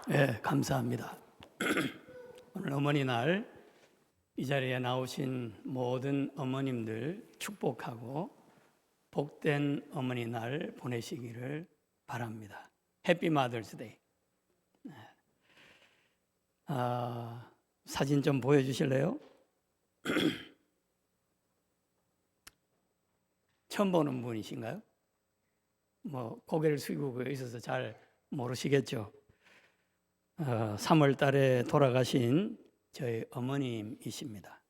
네, 감사합니다. 오늘 어머니 날 이 자리에 나오신 모든 어머님들 축복하고 복된 어머니 날 보내시기를 바랍니다. 해피 마더스데이. 사진 좀 보여주실래요? 처음 보는 분이신가요? 고개를 숙이고 있어서 잘 모르시겠죠. 3월 달에 돌아가신 저희 어머님이십니다.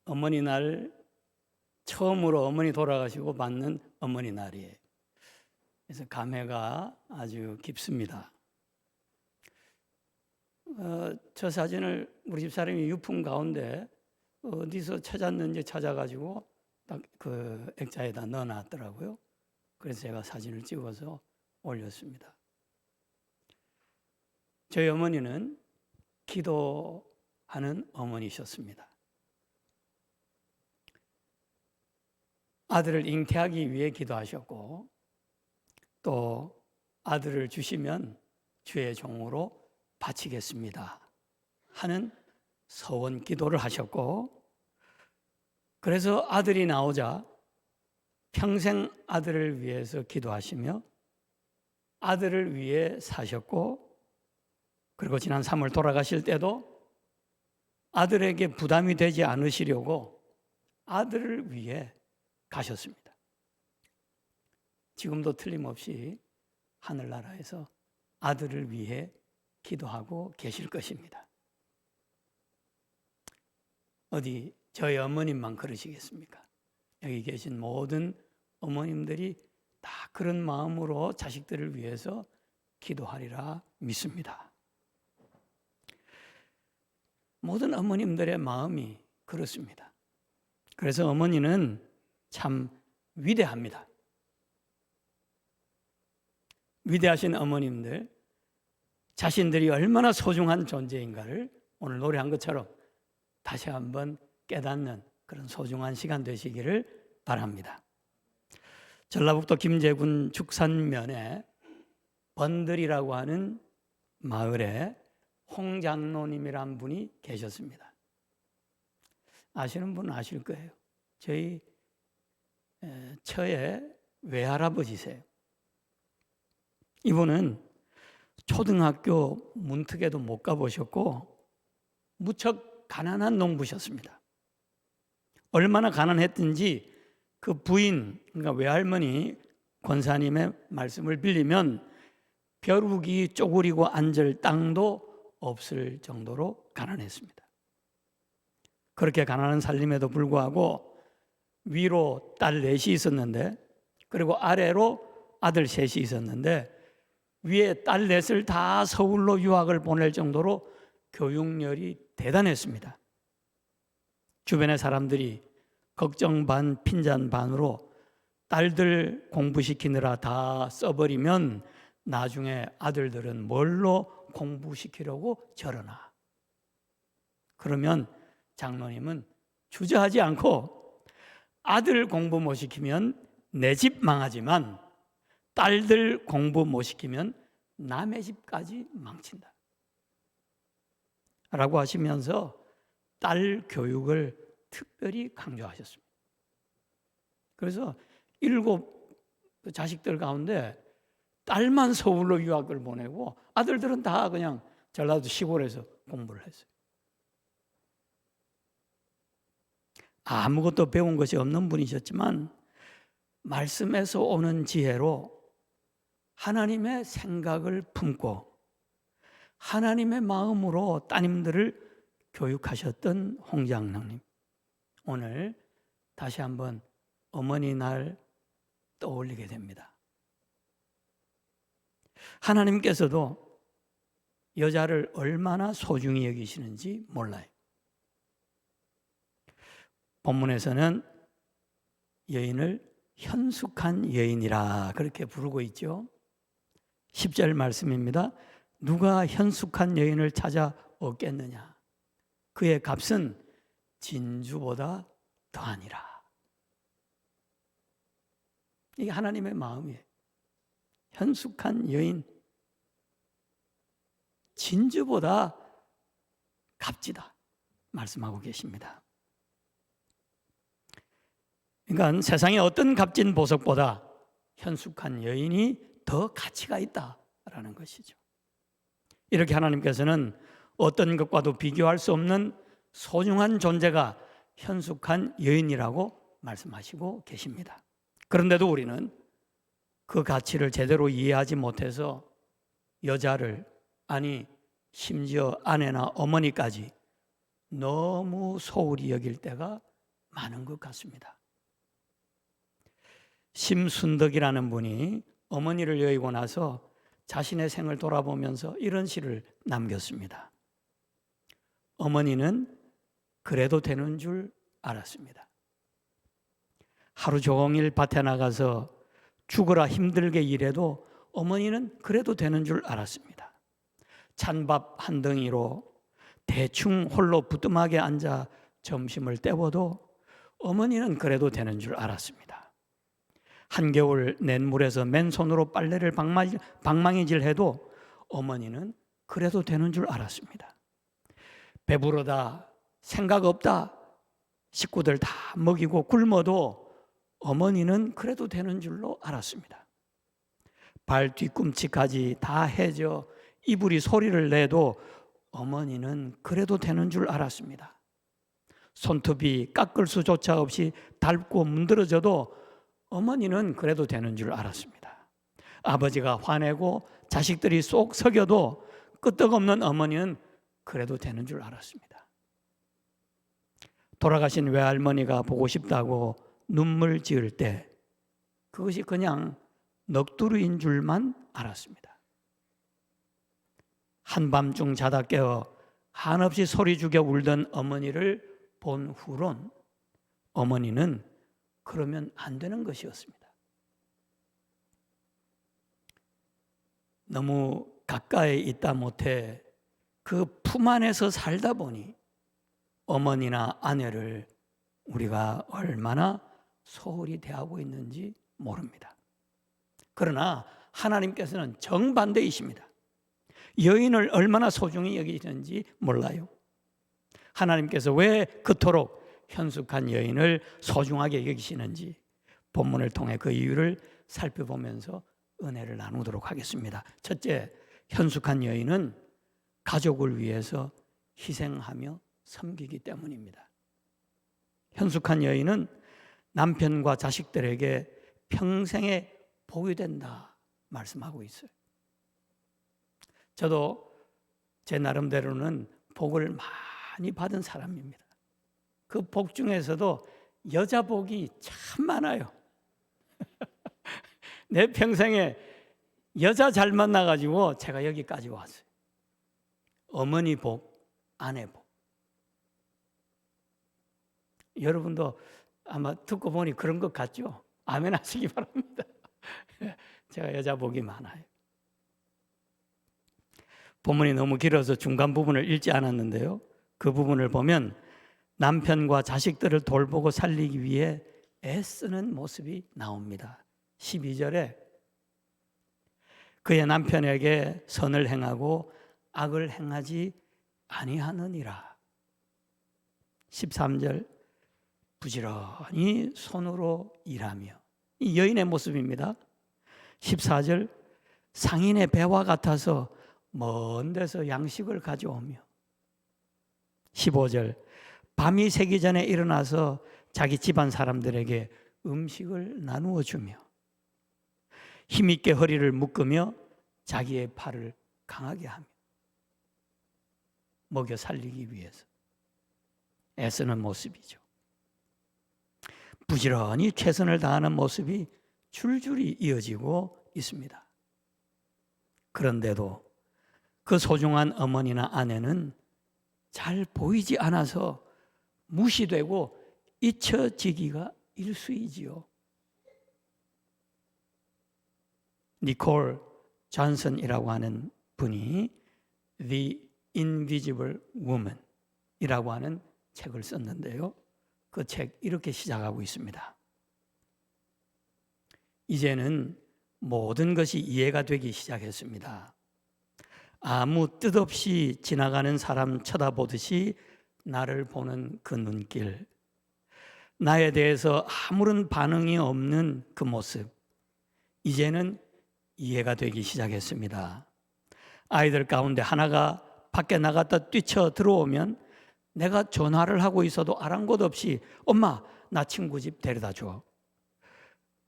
어머니 날 처음으로 어머니 돌아가시고 맞는 어머니 날이에요. 그래서 감회가 아주 깊습니다. 저 사진을 우리 집사람이 유품 가운데 어디서 찾았는지 찾아가지고 딱 그 액자에다 넣어놨더라고요. 그래서 제가 사진을 찍어서 올렸습니다. 저희 어머니는 기도하는 어머니셨습니다. 아들을 잉태하기 위해 기도하셨고 또 아들을 주시면 주의 종으로 바치겠습니다 하는 서원 기도를 하셨고, 그래서 아들이 나오자 평생 아들을 위해서 기도하시며 아들을 위해 사셨고, 그리고 지난 3월 돌아가실 때도 아들에게 부담이 되지 않으시려고 아들을 위해 가셨습니다. 지금도 틀림없이 하늘나라에서 아들을 위해 기도하고 계실 것입니다. 어디 저희 어머님만 그러시겠습니까? 여기 계신 모든 어머님들이 다 그런 마음으로 자식들을 위해서 기도하리라 믿습니다. 모든 어머님들의 마음이 그렇습니다. 그래서 어머니는 참 위대합니다. 위대하신 어머님들, 자신들이 얼마나 소중한 존재인가를 오늘 노래한 것처럼 다시 한번 깨닫는 그런 소중한 시간 되시기를 바랍니다. 전라북도 김제군 죽산면에 번들이라고 하는 마을에 홍 장로님이란 분이 계셨습니다. 아시는 분은 아실 거예요. 저희 처의 외할아버지세요. 이분은 초등학교 문턱에도 못 가보셨고 무척 가난한 농부셨습니다. 얼마나 가난했든지 그 부인, 그러니까 외할머니 권사님의 말씀을 빌리면 벼룩이 쪼그리고 앉을 땅도 없을 정도로 가난했습니다. 그렇게 가난한 살림에도 불구하고 위로 딸 넷이 있었는데, 그리고 아래로 아들 셋이 있었는데, 위에 딸 넷을 다 서울로 유학을 보낼 정도로 교육열이 대단했습니다. 주변의 사람들이 걱정 반 핀잔 반으로 딸들 공부시키느라 다 써버리면 나중에 아들들은 뭘로 공부시키려고 저러나. 그러면 장로님은 주저하지 않고 아들 공부 못 시키면 내 집 망하지만 딸들 공부 못 시키면 남의 집까지 망친다 라고 하시면서 딸 교육을 특별히 강조하셨습니다. 그래서 7 자식들 가운데 딸만 서울로 유학을 보내고 아들들은 다 그냥 전라도 시골에서 공부를 했어요. 아무것도 배운 것이 없는 분이셨지만 말씀에서 오는 지혜로 하나님의 생각을 품고 하나님의 마음으로 따님들을 교육하셨던 홍 장로님, 오늘 다시 한번 어머니 날 떠올리게 됩니다. 하나님께서도 여자를 얼마나 소중히 여기시는지 몰라요. 본문에서는 여인을 현숙한 여인이라 그렇게 부르고 있죠. 10절 말씀입니다. 누가 현숙한 여인을 찾아 얻겠느냐? 그의 값은 진주보다 더하니라. 이게 하나님의 마음이에요. 현숙한 여인, 진주보다 값지다 말씀하고 계십니다. 그러니까 세상에 어떤 값진 보석보다 현숙한 여인이 더 가치가 있다라는 것이죠. 이렇게 하나님께서는 어떤 것과도 비교할 수 없는 소중한 존재가 현숙한 여인이라고 말씀하시고 계십니다. 그런데도 우리는 그 가치를 제대로 이해하지 못해서 여자를, 아니 심지어 아내나 어머니까지 너무 소홀히 여길 때가 많은 것 같습니다. 심순덕이라는 분이 어머니를 여의고 나서 자신의 생을 돌아보면서 이런 시를 남겼습니다. 어머니는 그래도 되는 줄 알았습니다. 하루 종일 밭에 나가서 죽으라 힘들게 일해도 어머니는 그래도 되는 줄 알았습니다. 찬밥 한 덩이로 대충 홀로 부뚜막에 앉아 점심을 때워도 어머니는 그래도 되는 줄 알았습니다. 한겨울 맨물에서 맨손으로 빨래를 방망이질해도 어머니는 그래도 되는 줄 알았습니다. 배부르다, 생각 없다, 식구들 다 먹이고 굶어도 어머니는 그래도 되는 줄로 알았습니다. 발 뒤꿈치까지 다 해져 이불이 소리를 내도 어머니는 그래도 되는 줄 알았습니다. 손톱이 깎을 수조차 없이 닳고 문드러져도 어머니는 그래도 되는 줄 알았습니다. 아버지가 화내고 자식들이 쏙 썩여도 끄떡없는 어머니는 그래도 되는 줄 알았습니다. 돌아가신 외할머니가 보고 싶다고 눈물 지을 때 그것이 그냥 넋두리인 줄만 알았습니다. 한밤중 자다 깨어 한없이 소리 죽여 울던 어머니를 본 후론 어머니는 그러면 안 되는 것이었습니다. 너무 가까이 있다 못해 그 품 안에서 살다 보니 어머니나 아내를 우리가 얼마나 소홀히 대하고 있는지 모릅니다. 그러나 하나님께서는 정반대이십니다. 여인을 얼마나 소중히 여기시는지 몰라요. 하나님께서 왜 그토록 현숙한 여인을 소중하게 여기시는지 본문을 통해 그 이유를 살펴보면서 은혜를 나누도록 하겠습니다. 첫째, 현숙한 여인은 가족을 위해서 희생하며 섬기기 때문입니다. 현숙한 여인은 남편과 자식들에게 평생에 복이 된다 말씀하고 있어요. 저도 제 나름대로는 복을 많이 받은 사람입니다. 그 복 중에서도 여자 복이 참 많아요. 내 평생에 여자 잘 만나가지고 제가 여기까지 왔어요. 어머니 복, 아내 복. 여러분도 아마 듣고 보니 그런 것 같죠? 아멘 하시기 바랍니다. 제가 여자 복이 많아요. 본문이 너무 길어서 중간 부분을 읽지 않았는데요. 그 부분을 보면 남편과 자식들을 돌보고 살리기 위해 애쓰는 모습이 나옵니다. 12절에 그의 남편에게 선을 행하고 악을 행하지 아니하느니라. 13절 부지런히 손으로 일하며, 이 여인의 모습입니다. 14절 상인의 배와 같아서 먼 데서 양식을 가져오며, 15절 밤이 새기 전에 일어나서 자기 집안 사람들에게 음식을 나누어 주며, 힘있게 허리를 묶으며 자기의 팔을 강하게 하며, 먹여 살리기 위해서 애쓰는 모습이죠. 부지런히 최선을 다하는 모습이 줄줄이 이어지고 있습니다. 그런데도 그 소중한 어머니나 아내는 잘 보이지 않아서 무시되고 잊혀지기가 일쑤이지요. 니콜 존슨이라고 하는 분이 The Invisible Woman 이라고 하는 책을 썼는데요. 그 책 이렇게 시작하고 있습니다. 이제는 모든 것이 이해가 되기 시작했습니다. 아무 뜻 없이 지나가는 사람 쳐다보듯이 나를 보는 그 눈길, 나에 대해서 아무런 반응이 없는 그 모습, 이제는 이해가 되기 시작했습니다. 아이들 가운데 하나가 밖에 나갔다 뛰쳐 들어오면 내가 전화를 하고 있어도 아랑곳 없이 엄마, 나 친구 집 데려다 줘.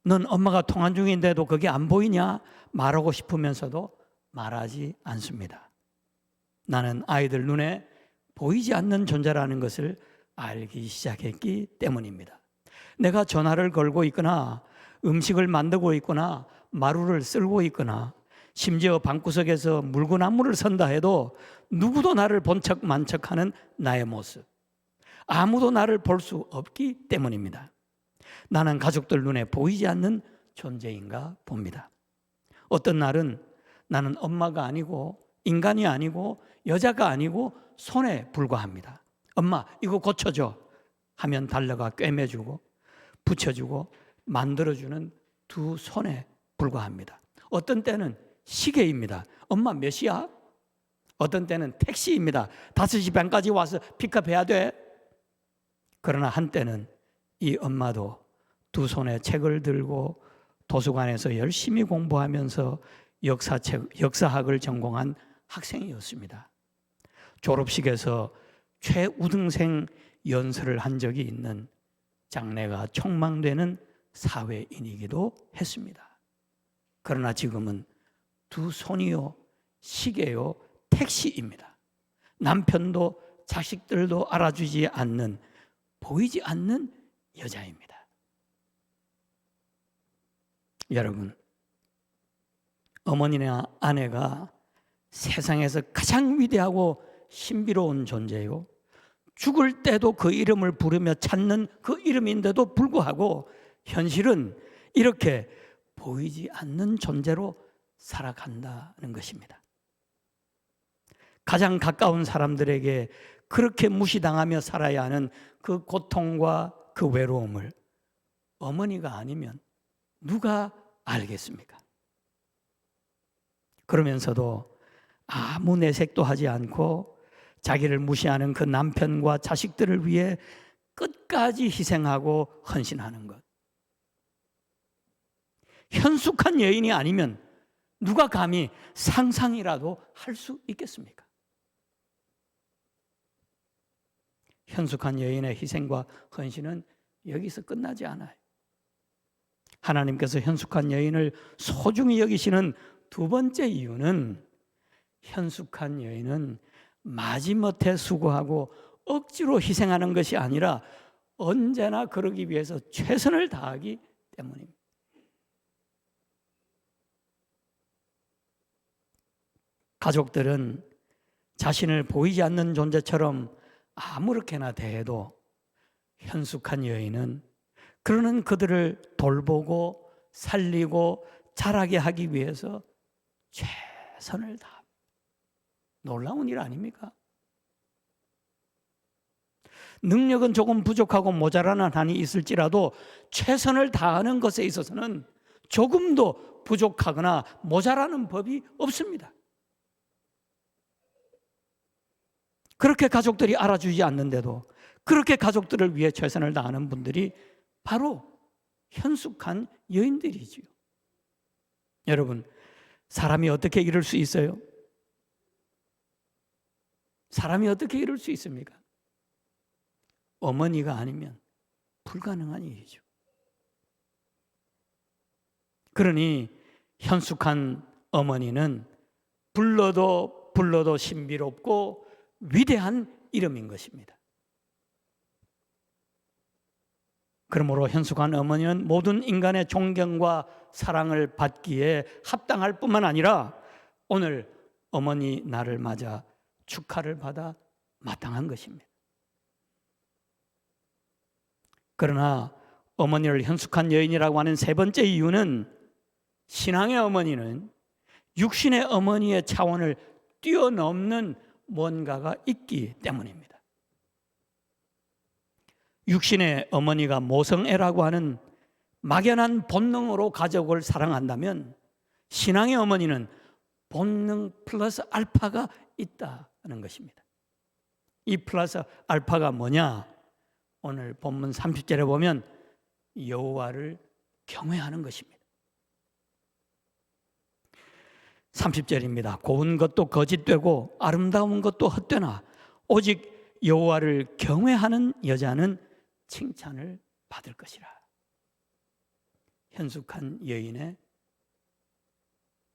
넌 엄마가 통화 중인데도 그게 안 보이냐? 말하고 싶으면서도 말하지 않습니다. 나는 아이들 눈에 보이지 않는 존재라는 것을 알기 시작했기 때문입니다. 내가 전화를 걸고 있거나 음식을 만들고 있거나 마루를 쓸고 있거나 심지어 방구석에서 물구나무를 선다 해도 누구도 나를 본 척 만척하는 나의 모습, 아무도 나를 볼 수 없기 때문입니다. 나는 가족들 눈에 보이지 않는 존재인가 봅니다. 어떤 날은 나는 엄마가 아니고 인간이 아니고 여자가 아니고 손에 불과합니다. 엄마 이거 고쳐줘 하면 달려가 꿰매주고 붙여주고 만들어주는 두 손에 불과합니다. 어떤 때는 시계입니다. 엄마 몇 시야? 어떤 때는 택시입니다. 5시 반까지 와서 픽업해야 돼. 그러나 한때는 이 엄마도 두 손에 책을 들고 도서관에서 열심히 공부하면서 역사학을 전공한 학생이었습니다. 졸업식에서 최우등생 연설을 한 적이 있는 장래가 촉망되는 사회인이기도 했습니다. 그러나 지금은 두 손이요, 시계요, 택시입니다. 남편도 자식들도 알아주지 않는, 보이지 않는 여자입니다. 여러분, 어머니나 아내가 세상에서 가장 위대하고 신비로운 존재요, 죽을 때도 그 이름을 부르며 찾는 그 이름인데도 불구하고 현실은 이렇게 보이지 않는 존재로 살아간다는 것입니다. 가장 가까운 사람들에게 그렇게 무시당하며 살아야 하는 그 고통과 그 외로움을 어머니가 아니면 누가 알겠습니까? 그러면서도 아무 내색도 하지 않고 자기를 무시하는 그 남편과 자식들을 위해 끝까지 희생하고 헌신하는 것. 현숙한 여인이 아니면 누가 감히 상상이라도 할 수 있겠습니까? 현숙한 여인의 희생과 헌신은 여기서 끝나지 않아요. 하나님께서 현숙한 여인을 소중히 여기시는 두 번째 이유는 현숙한 여인은 마지못해 수고하고 억지로 희생하는 것이 아니라 언제나 그러기 위해서 최선을 다하기 때문입니다. 가족들은 자신을 보이지 않는 존재처럼 아무렇게나 대해도 현숙한 여인은 그러는 그들을 돌보고 살리고 자라게 하기 위해서 최선을 다합니다. 놀라운 일 아닙니까? 능력은 조금 부족하고 모자라는 한이 있을지라도 최선을 다하는 것에 있어서는 조금도 부족하거나 모자라는 법이 없습니다. 그렇게 가족들이 알아주지 않는데도 그렇게 가족들을 위해 최선을 다하는 분들이 바로 현숙한 여인들이지요. 여러분, 사람이 어떻게 이럴 수 있어요? 사람이 어떻게 이럴 수 있습니까? 어머니가 아니면 불가능한 일이죠. 그러니 현숙한 어머니는 불러도 신비롭고 위대한 이름인 것입니다. 그러므로 현숙한 어머니는 모든 인간의 존경과 사랑을 받기에 합당할 뿐만 아니라 오늘 어머니 날을 맞아 축하를 받아 마땅한 것입니다. 그러나 어머니를 현숙한 여인이라고 하는 세 번째 이유는 신앙의 어머니는 육신의 어머니의 차원을 뛰어넘는 뭔가가 있기 때문입니다. 육신의 어머니가 모성애라고 하는 막연한 본능으로 가족을 사랑한다면 신앙의 어머니는 본능 플러스 알파가 있다는 것입니다. 이 플러스 알파가 뭐냐? 오늘 본문 30절에 보면 여호와를 경외하는 것입니다. 30절입니다. 고운 것도 거짓되고 아름다운 것도 헛되나 오직 여호와를 경외하는 여자는 칭찬을 받을 것이라. 현숙한 여인의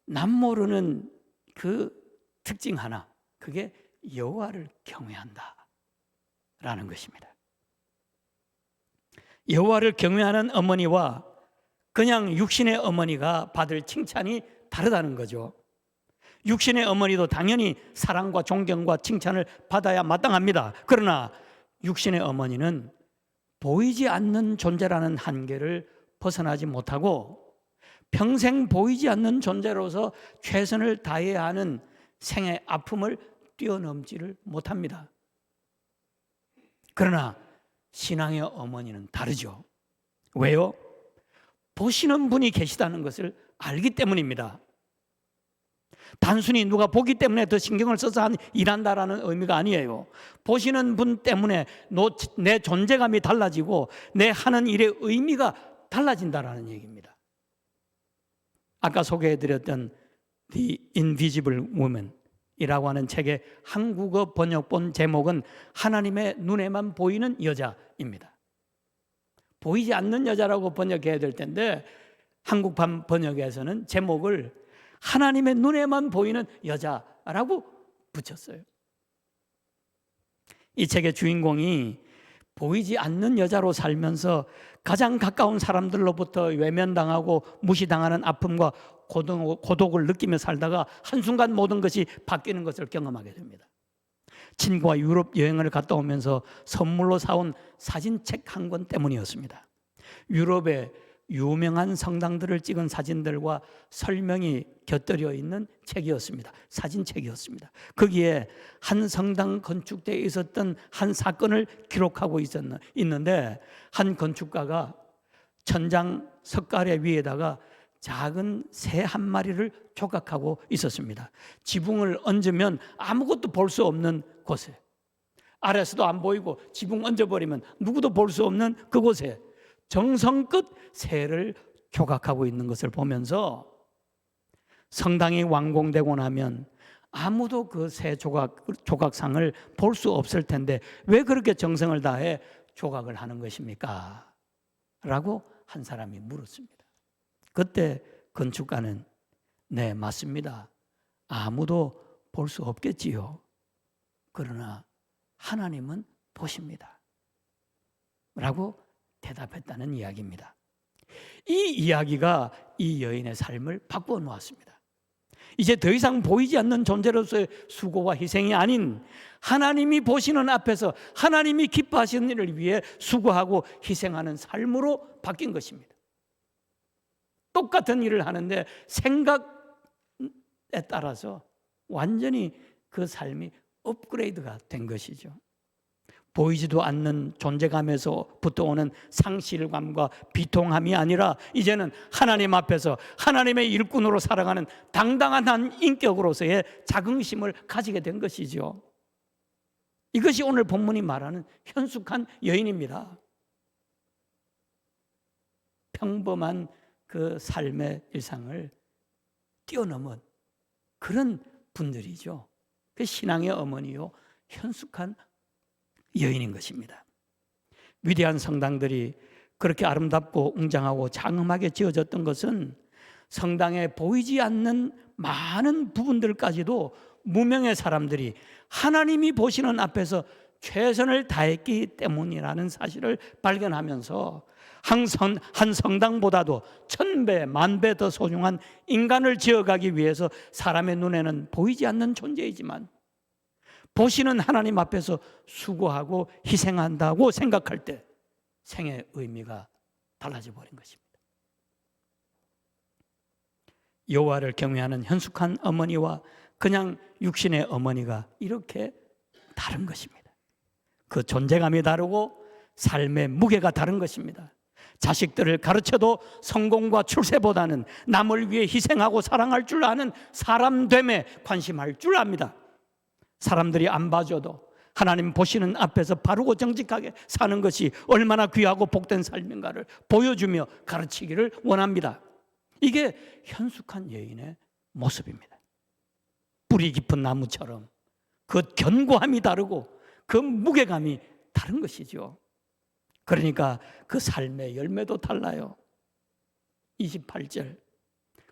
남모르는 그 특징 하나, 그게 여호와를 경외한다 라는 것입니다. 여호와를 경외하는 어머니와 그냥 육신의 어머니가 받을 칭찬이 다르다는 거죠. 육신의 어머니도 당연히 사랑과 존경과 칭찬을 받아야 마땅합니다. 그러나 육신의 어머니는 보이지 않는 존재라는 한계를 벗어나지 못하고 평생 보이지 않는 존재로서 최선을 다해야 하는 생의 아픔을 뛰어넘지를 못합니다. 그러나 신앙의 어머니는 다르죠. 왜요? 보시는 분이 계시다는 것을 알기 때문입니다. 단순히 누가 보기 때문에 더 신경을 써서 일한다라는 의미가 아니에요. 보시는 분 때문에 내 존재감이 달라지고 내 하는 일의 의미가 달라진다라는 얘기입니다. 아까 소개해드렸던 The Invisible Woman 이라고 하는 책의 한국어 번역본 제목은 하나님의 눈에만 보이는 여자입니다. 보이지 않는 여자라고 번역해야 될 텐데 한국판 번역에서는 제목을 하나님의 눈에만 보이는 여자라고 붙였어요. 이 책의 주인공이 보이지 않는 여자로 살면서 가장 가까운 사람들로부터 외면당하고 무시당하는 아픔과 고독을 느끼며 살다가 한순간 모든 것이 바뀌는 것을 경험하게 됩니다. 친구와 유럽 여행을 갔다 오면서 선물로 사온 사진책 한 권 때문이었습니다. 유럽의 유명한 성당들을 찍은 사진들과 설명이 곁들여 있는 책이었습니다. 사진책이었습니다. 거기에 한 성당 건축대에 있었던 한 사건을 기록하고 있는데 한 건축가가 천장 석가래 위에다가 작은 새 한 마리를 조각하고 있었습니다. 지붕을 얹으면 아무것도 볼 수 없는 곳에, 아래서도 안 보이고 지붕 얹어버리면 누구도 볼 수 없는 그곳에 정성껏 새를 조각하고 있는 것을 보면서 성당이 완공되고 나면 아무도 그 새 조각상을 볼 수 없을 텐데 왜 그렇게 정성을 다해 조각을 하는 것입니까? 라고 한 사람이 물었습니다. 그때 건축가는 네, 맞습니다. 아무도 볼 수 없겠지요. 그러나 하나님은 보십니다. 라고 대답했다는 이야기입니다. 이 이야기가 이 여인의 삶을 바꾸어 놓았습니다. 이제 더 이상 보이지 않는 존재로서의 수고와 희생이 아닌 하나님이 보시는 앞에서 하나님이 기뻐하시는 일을 위해 수고하고 희생하는 삶으로 바뀐 것입니다. 똑같은 일을 하는데 생각에 따라서 완전히 그 삶이 업그레이드가 된 것이죠. 보이지도 않는 존재감에서부터 오는 상실감과 비통함이 아니라 이제는 하나님 앞에서 하나님의 일꾼으로 살아가는 당당한 한 인격으로서의 자긍심을 가지게 된 것이죠. 이것이 오늘 본문이 말하는 현숙한 여인입니다. 평범한 그 삶의 일상을 뛰어넘은 그런 분들이죠. 그 신앙의 어머니요, 현숙한 여인인 것입니다. 위대한 성당들이 그렇게 아름답고 웅장하고 장엄하게 지어졌던 것은 성당에 보이지 않는 많은 부분들까지도 무명의 사람들이 하나님이 보시는 앞에서 최선을 다했기 때문이라는 사실을 발견하면서 한 성당보다도 1000배, 10,000배 더 소중한 인간을 지어가기 위해서 사람의 눈에는 보이지 않는 존재이지만 보시는 하나님 앞에서 수고하고 희생한다고 생각할 때 생의 의미가 달라져 버린 것입니다. 여호와를 경외하는 현숙한 어머니와 그냥 육신의 어머니가 이렇게 다른 것입니다. 그 존재감이 다르고 삶의 무게가 다른 것입니다. 자식들을 가르쳐도 성공과 출세보다는 남을 위해 희생하고 사랑할 줄 아는 사람됨에 관심할 줄 압니다. 사람들이 안 봐줘도 하나님 보시는 앞에서 바르고 정직하게 사는 것이 얼마나 귀하고 복된 삶인가를 보여주며 가르치기를 원합니다. 이게 현숙한 여인의 모습입니다. 뿌리 깊은 나무처럼 그 견고함이 다르고 그 무게감이 다른 것이죠. 그러니까 그 삶의 열매도 달라요. 28절,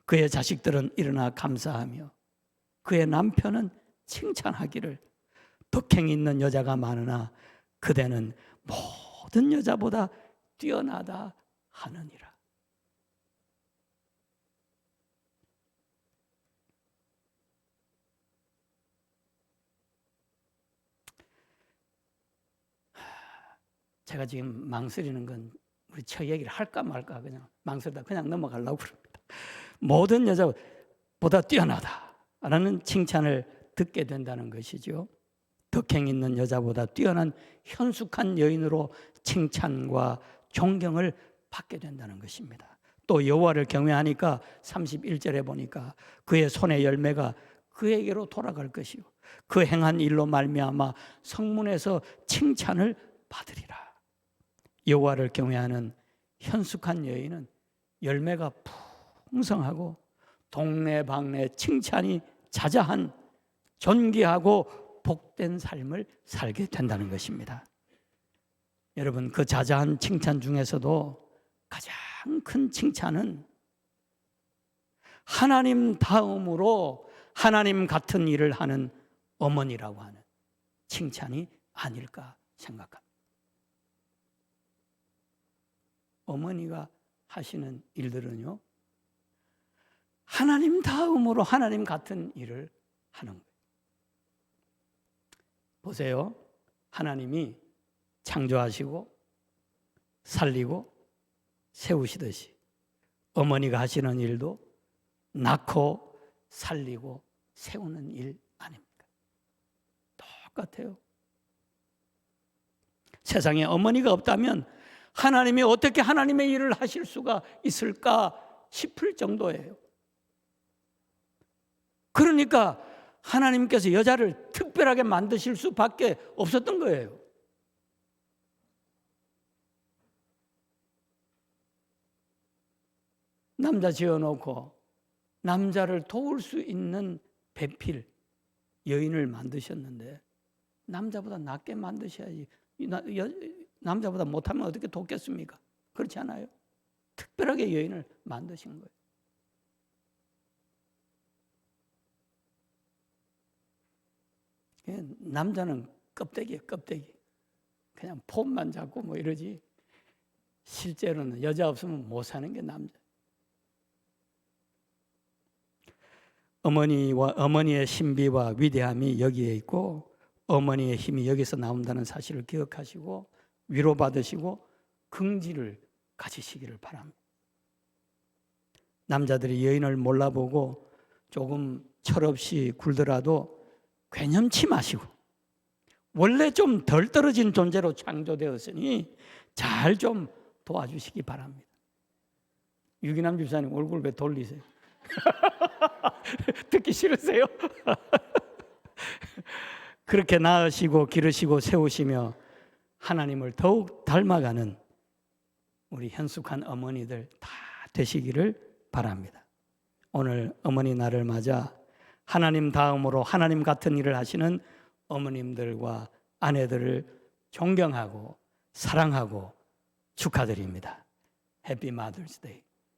그의 자식들은 일어나 감사하며 그의 남편은 칭찬하기를 덕행이 있는 여자가 많으나 그대는 모든 여자보다 뛰어나다 하느니라. 제가 지금 망설이는 건 우리 처 얘기를 할까 말까 그냥 망설이다 그냥 넘어가려고 그럽니다. 모든 여자보다 뛰어나다라는 칭찬을 듣게 된다는 것이죠. 덕행 있는 여자보다 뛰어난 현숙한 여인으로 칭찬과 존경을 받게 된다는 것입니다. 또 여호와를 경외하니까 31절에 보니까 그의 손의 열매가 그에게로 돌아갈 것이요 그 행한 일로 말미암아 성문에서 칭찬을 받으리라. 여호와를 경외하는 현숙한 여인은 열매가 풍성하고 동네방네 칭찬이 자자한 존귀하고 복된 삶을 살게 된다는 것입니다. 여러분, 그 자자한 칭찬 중에서도 가장 큰 칭찬은 하나님 다음으로 하나님 같은 일을 하는 어머니라고 하는 칭찬이 아닐까 생각합니다. 어머니가 하시는 일들은요, 하나님 다음으로 하나님 같은 일을 하는 거예요. 보세요. 하나님이 창조하시고 살리고 세우시듯이 어머니가 하시는 일도 낳고 살리고 세우는 일 아닙니까? 똑같아요. 세상에 어머니가 없다면 하나님이 어떻게 하나님의 일을 하실 수가 있을까 싶을 정도예요. 그러니까 하나님께서 여자를 특별하게 만드실 수밖에 없었던 거예요. 남자 지어놓고 남자를 도울 수 있는 배필 여인을 만드셨는데 남자보다 낫게 만드셔야지. 남자보다 못하면 어떻게 돕겠습니까? 그렇지 않아요? 특별하게 여인을 만드신 거예요. 남자는 껍데기예요, 껍데기. 그냥 폼만 잡고 뭐 이러지. 실제로는 여자 없으면 못 사는 게 남자. 어머니의 신비와 위대함이 여기에 있고 어머니의 힘이 여기서 나온다는 사실을 기억하시고 위로받으시고 긍지를 가지시기를 바랍니다. 남자들이 여인을 몰라보고 조금 철없이 굴더라도 괴념치 마시고 원래 좀 덜 떨어진 존재로 창조되었으니 잘 좀 도와주시기 바랍니다. 유기남 집사님 얼굴 왜 돌리세요? 듣기 싫으세요? 그렇게 낳으시고 기르시고 세우시며 하나님을 더욱 닮아가는 우리 현숙한 어머니들 다 되시기를 바랍니다. 오늘 어머니 날을 맞아 하나님 다음으로 하나님 같은 일을 하시는 어머님들과 아내들을 존경하고 사랑하고 축하드립니다. 해피 마더스 데이.